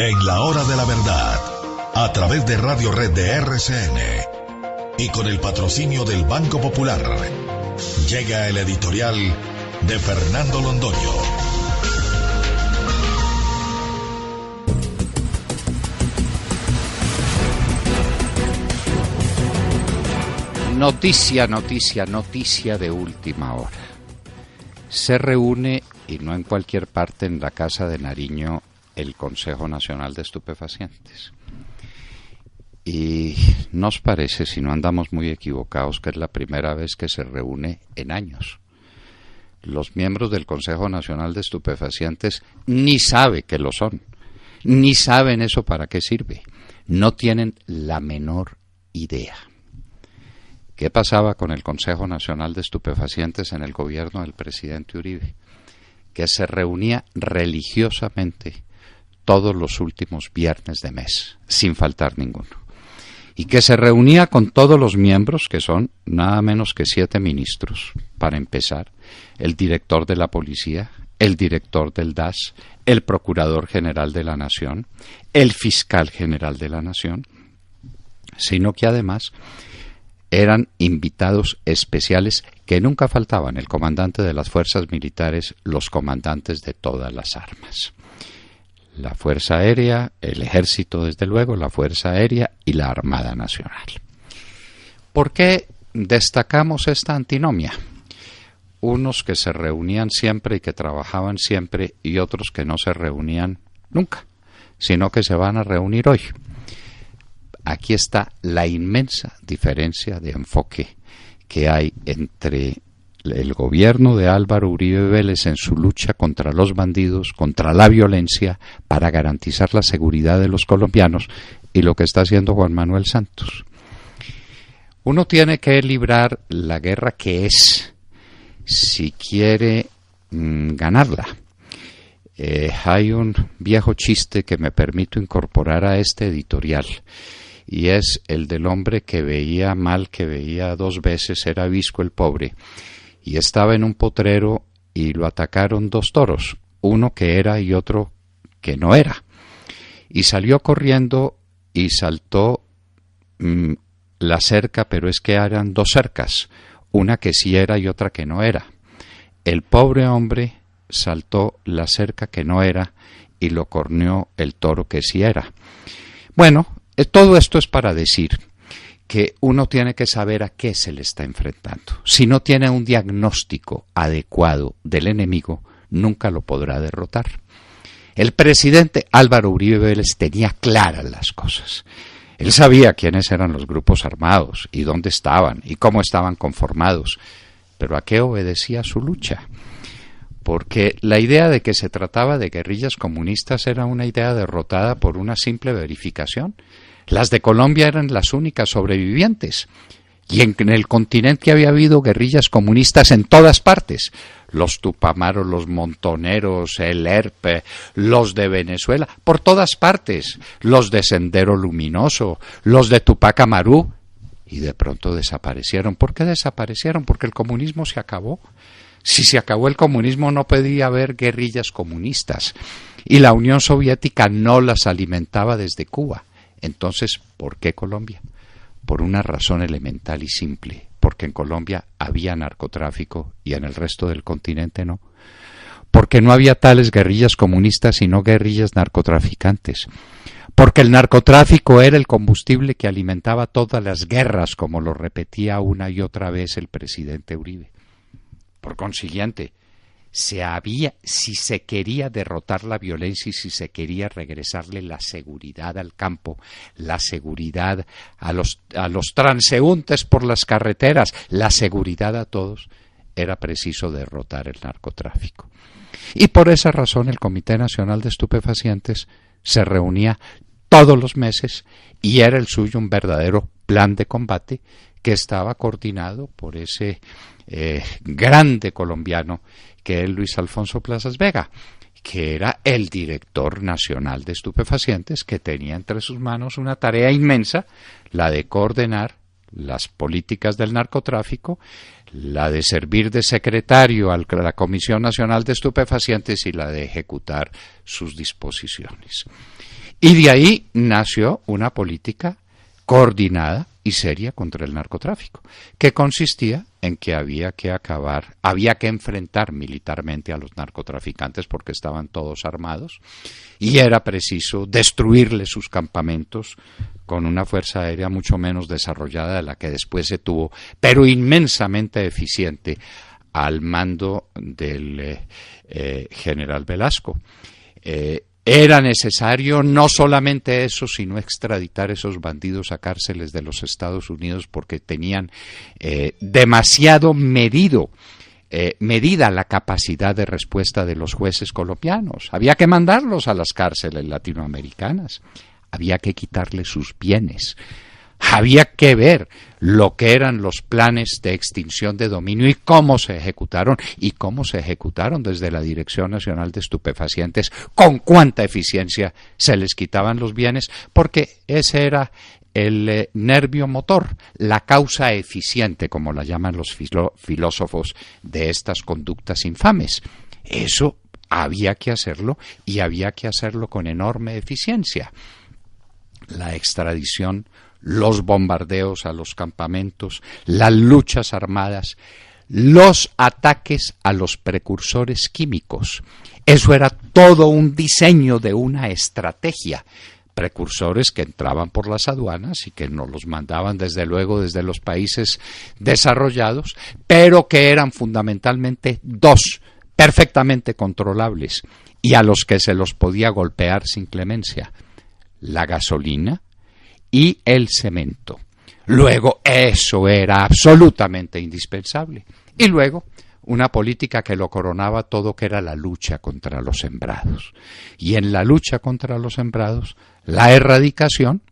En la hora de la verdad, a través de Radio Red de RCN y con el patrocinio del Banco Popular, llega el editorial de Fernando Londoño. Noticia de última hora. Se reúne, y no en cualquier parte, en la Casa de Nariño, el Consejo Nacional de Estupefacientes. Y nos parece, si no andamos muy equivocados, que es la primera vez que se reúne en años. Los miembros del Consejo Nacional de Estupefacientes ni saben que lo son, ni saben eso para qué sirve, no tienen la menor idea. ¿Qué pasaba con el Consejo Nacional de Estupefacientes en el gobierno del presidente Uribe? Que se reunía religiosamente todos los últimos viernes de mes, sin faltar ninguno. Y que se reunía con todos los miembros, que son nada menos que 7 ministros, para empezar, el director de la policía, el director del DAS, el procurador general de la Nación, el fiscal general de la Nación, sino que además eran invitados especiales que nunca faltaban, el comandante de las fuerzas militares, los comandantes de todas las armas. La Fuerza Aérea, el Ejército desde luego, la Fuerza Aérea y la Armada Nacional. ¿Por qué destacamos esta antinomia? Unos que se reunían siempre y que trabajaban siempre y otros que no se reunían nunca, sino que se van a reunir hoy. Aquí está la inmensa diferencia de enfoque que hay entre el gobierno de Álvaro Uribe Vélez en su lucha contra los bandidos, contra la violencia, para garantizar la seguridad de los colombianos, y lo que está haciendo Juan Manuel Santos. Uno tiene que librar la guerra que es, si quiere ganarla. Hay un viejo chiste que me permito incorporar a este editorial, y es el del hombre que veía mal, que veía 2 veces, era visco el pobre, y estaba en un potrero y lo atacaron 2 toros, uno que era y otro que no era, y salió corriendo y saltó la cerca, pero es que eran 2 cercas, una que sí era y otra que no era. El pobre hombre saltó la cerca que no era y lo corneó el toro que sí era. Bueno, todo esto es para decir que uno tiene que saber a qué se le está enfrentando. Si no tiene un diagnóstico adecuado del enemigo, nunca lo podrá derrotar. El presidente Álvaro Uribe Vélez tenía claras las cosas. Él sabía quiénes eran los grupos armados y dónde estaban y cómo estaban conformados, pero ¿a qué obedecía su lucha? Porque la idea de que se trataba de guerrillas comunistas era una idea derrotada por una simple verificación. Las de Colombia eran las únicas sobrevivientes, y en el continente había habido guerrillas comunistas en todas partes. Los Tupamaros, los Montoneros, el ERP, los de Venezuela, por todas partes. Los de Sendero Luminoso, los de Tupac Amaru, y de pronto desaparecieron. ¿Por qué desaparecieron? Porque el comunismo se acabó. Si se acabó el comunismo, no podía haber guerrillas comunistas, y la Unión Soviética no las alimentaba desde Cuba. Entonces, ¿por qué Colombia? Por una razón elemental y simple, porque en Colombia había narcotráfico y en el resto del continente no. Porque no había tales guerrillas comunistas sino guerrillas narcotraficantes. Porque el narcotráfico era el combustible que alimentaba todas las guerras, como lo repetía una y otra vez el presidente Uribe. Por consiguiente, si se quería derrotar la violencia y si se quería regresarle la seguridad al campo, la seguridad a los transeúntes por las carreteras, la seguridad a todos, era preciso derrotar el narcotráfico. Y por esa razón el Comité Nacional de Estupefacientes se reunía todos los meses y era el suyo un verdadero plan de combate que estaba coordinado por ese grande colombiano que es Luis Alfonso Plazas Vega, que era el director nacional de estupefacientes, que tenía entre sus manos una tarea inmensa, la de coordinar las políticas del narcotráfico, la de servir de secretario a la Comisión Nacional de Estupefacientes y la de ejecutar sus disposiciones. Y de ahí nació una política coordinada y seria contra el narcotráfico, que consistía en que había que enfrentar militarmente a los narcotraficantes porque estaban todos armados y era preciso destruirles sus campamentos con una fuerza aérea mucho menos desarrollada de la que después se tuvo, pero inmensamente eficiente al mando del general Velasco. Era necesario no solamente eso, sino extraditar esos bandidos a cárceles de los Estados Unidos porque tenían demasiado medida la capacidad de respuesta de los jueces colombianos. Había que mandarlos a las cárceles latinoamericanas, había que quitarles sus bienes. Había que ver lo que eran los planes de extinción de dominio y cómo se ejecutaron desde la Dirección Nacional de Estupefacientes, con cuánta eficiencia se les quitaban los bienes, porque ese era el nervio motor, la causa eficiente, como la llaman los filósofos de estas conductas infames. Eso había que hacerlo y había que hacerlo con enorme eficiencia. La extradición, los bombardeos a los campamentos, las luchas armadas, los ataques a los precursores químicos. Eso era todo un diseño de una estrategia. Precursores que entraban por las aduanas y que nos los mandaban desde luego desde los países desarrollados, pero que eran fundamentalmente dos, perfectamente controlables y a los que se los podía golpear sin clemencia: la gasolina y el cemento. Luego, eso era absolutamente indispensable. Y luego, una política que lo coronaba todo, que era la lucha contra los sembrados. Y en la lucha contra los sembrados, la erradicación,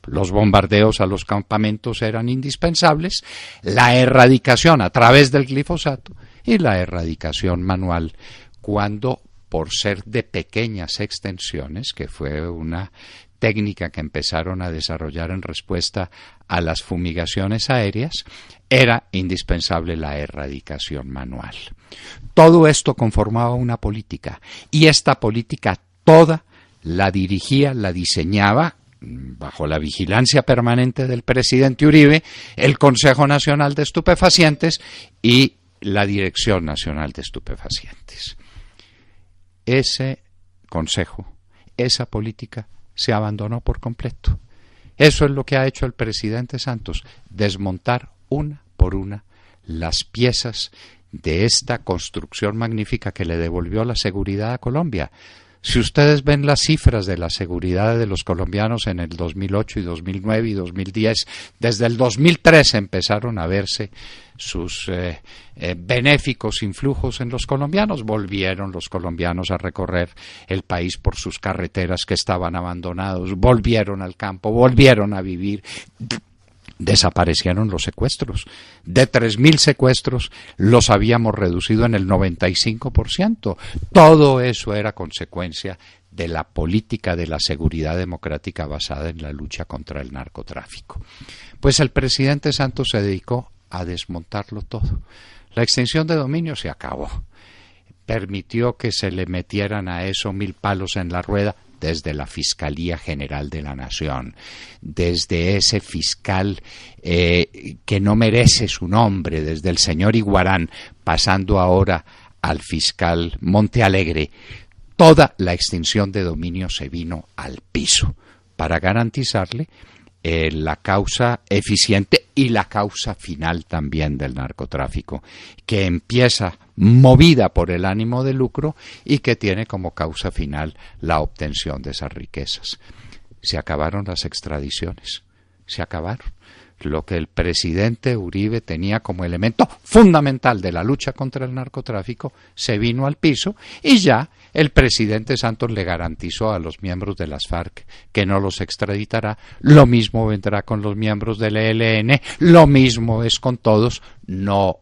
los bombardeos a los campamentos eran indispensables, la erradicación a través del glifosato y la erradicación manual, cuando, por ser de pequeñas extensiones, que fue una técnica que empezaron a desarrollar en respuesta a las fumigaciones aéreas, era indispensable la erradicación manual. Todo esto conformaba una política, y esta política toda la dirigía, la diseñaba, bajo la vigilancia permanente del presidente Uribe, el Consejo Nacional de Estupefacientes y la Dirección Nacional de Estupefacientes. Ese consejo, esa política, se abandonó por completo. Eso es lo que ha hecho el presidente Santos, desmontar una por una las piezas de esta construcción magnífica que le devolvió la seguridad a Colombia. Si ustedes ven las cifras de la seguridad de los colombianos en el 2008 y 2009 y 2010, desde el 2003 empezaron a verse sus benéficos influjos en los colombianos. Volvieron los colombianos a recorrer el país por sus carreteras que estaban abandonados, volvieron al campo, volvieron a vivir. Desaparecieron los secuestros. De 3.000 secuestros los habíamos reducido en el 95%. Todo eso era consecuencia de la política de la seguridad democrática basada en la lucha contra el narcotráfico. Pues el presidente Santos se dedicó a desmontarlo todo. La extinción de dominio se acabó. Permitió que se le metieran a eso 1000 palos en la rueda, desde la Fiscalía General de la Nación, desde ese fiscal que no merece su nombre, desde el señor Iguarán, pasando ahora al fiscal Montealegre. Toda la extinción de dominio se vino al piso para garantizarle la causa eficiente y la causa final también del narcotráfico, que empieza movida por el ánimo de lucro y que tiene como causa final la obtención de esas riquezas. Se acabaron las extradiciones, se acabaron. Lo que el presidente Uribe tenía como elemento fundamental de la lucha contra el narcotráfico se vino al piso y ya el presidente Santos le garantizó a los miembros de las FARC que no los extraditará. Lo mismo vendrá con los miembros del ELN, lo mismo es con todos. No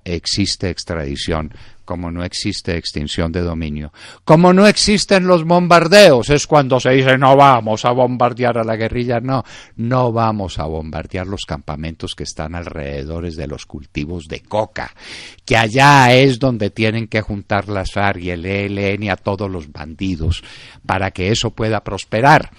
existe extradición como no existe extinción de dominio, como no existen los bombardeos, es cuando se dice no vamos a bombardear a la guerrilla, no vamos a bombardear los campamentos que están alrededor de los cultivos de coca, que allá es donde tienen que juntar las FARC y el ELN a todos los bandidos para que eso pueda prosperar.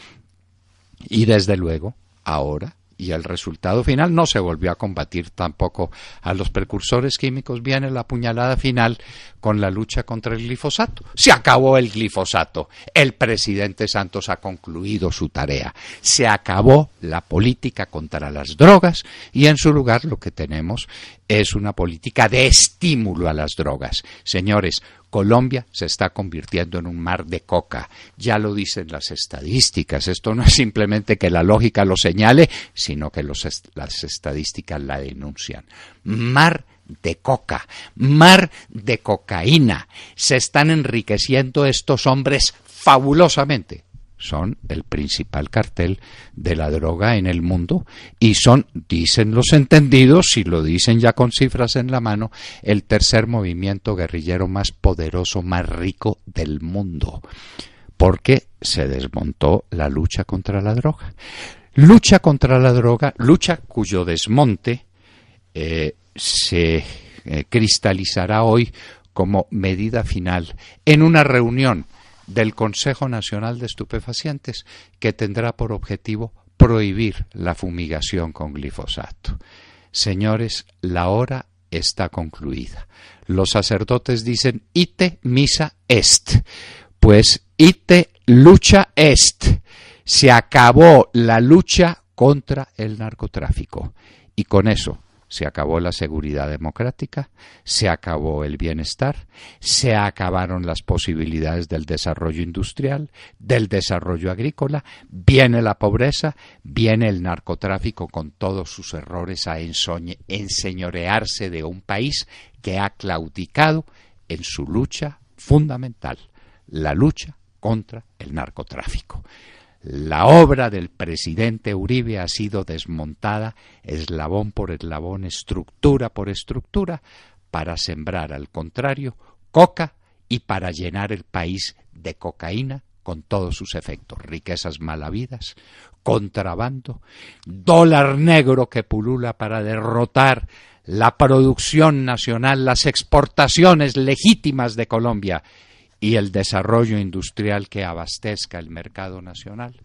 Y desde luego, ahora, y el resultado final no se volvió a combatir tampoco a los precursores químicos, viene la puñalada final con la lucha contra el glifosato. Se acabó el glifosato, el presidente Santos ha concluido su tarea, se acabó la política contra las drogas y en su lugar lo que tenemos es una política de estímulo a las drogas. Señores, Colombia se está convirtiendo en un mar de coca, ya lo dicen las estadísticas, esto no es simplemente que la lógica lo señale, sino que las estadísticas la denuncian. Mar de coca, mar de cocaína, se están enriqueciendo estos hombres fabulosamente. Son el principal cartel de la droga en el mundo y son, dicen los entendidos, y lo dicen ya con cifras en la mano, el tercer movimiento guerrillero más poderoso, más rico del mundo, porque se desmontó la lucha contra la droga. Lucha contra la droga, lucha cuyo desmonte se cristalizará hoy como medida final en una reunión del Consejo Nacional de Estupefacientes que tendrá por objetivo prohibir la fumigación con glifosato. Señores, la hora está concluida. Los sacerdotes dicen ite missa est, pues ite lucha est. Se acabó la lucha contra el narcotráfico y con eso se acabó la seguridad democrática, se acabó el bienestar, se acabaron las posibilidades del desarrollo industrial, del desarrollo agrícola, viene la pobreza, viene el narcotráfico con todos sus errores a enseñorearse de un país que ha claudicado en su lucha fundamental, la lucha contra el narcotráfico. La obra del presidente Uribe ha sido desmontada eslabón por eslabón, estructura por estructura, para sembrar, al contrario, coca y para llenar el país de cocaína con todos sus efectos, riquezas mal habidas, contrabando, dólar negro que pulula para derrotar la producción nacional, las exportaciones legítimas de Colombia y el desarrollo industrial que abastezca el mercado nacional.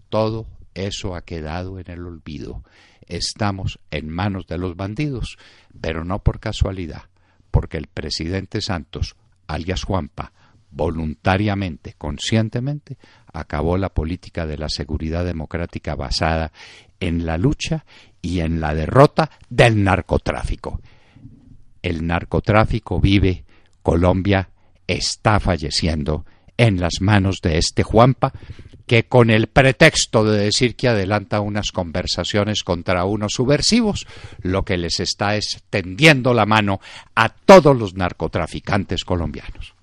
Todo eso ha quedado en el olvido. Estamos en manos de los bandidos, pero no por casualidad, porque el presidente Santos, alias Juanpa, voluntariamente, conscientemente, acabó la política de la seguridad democrática basada en la lucha y en la derrota del narcotráfico. El narcotráfico vive, Colombia está falleciendo en las manos de este Juanpa, que con el pretexto de decir que adelanta unas conversaciones contra unos subversivos, lo que les está es tendiendo la mano a todos los narcotraficantes colombianos.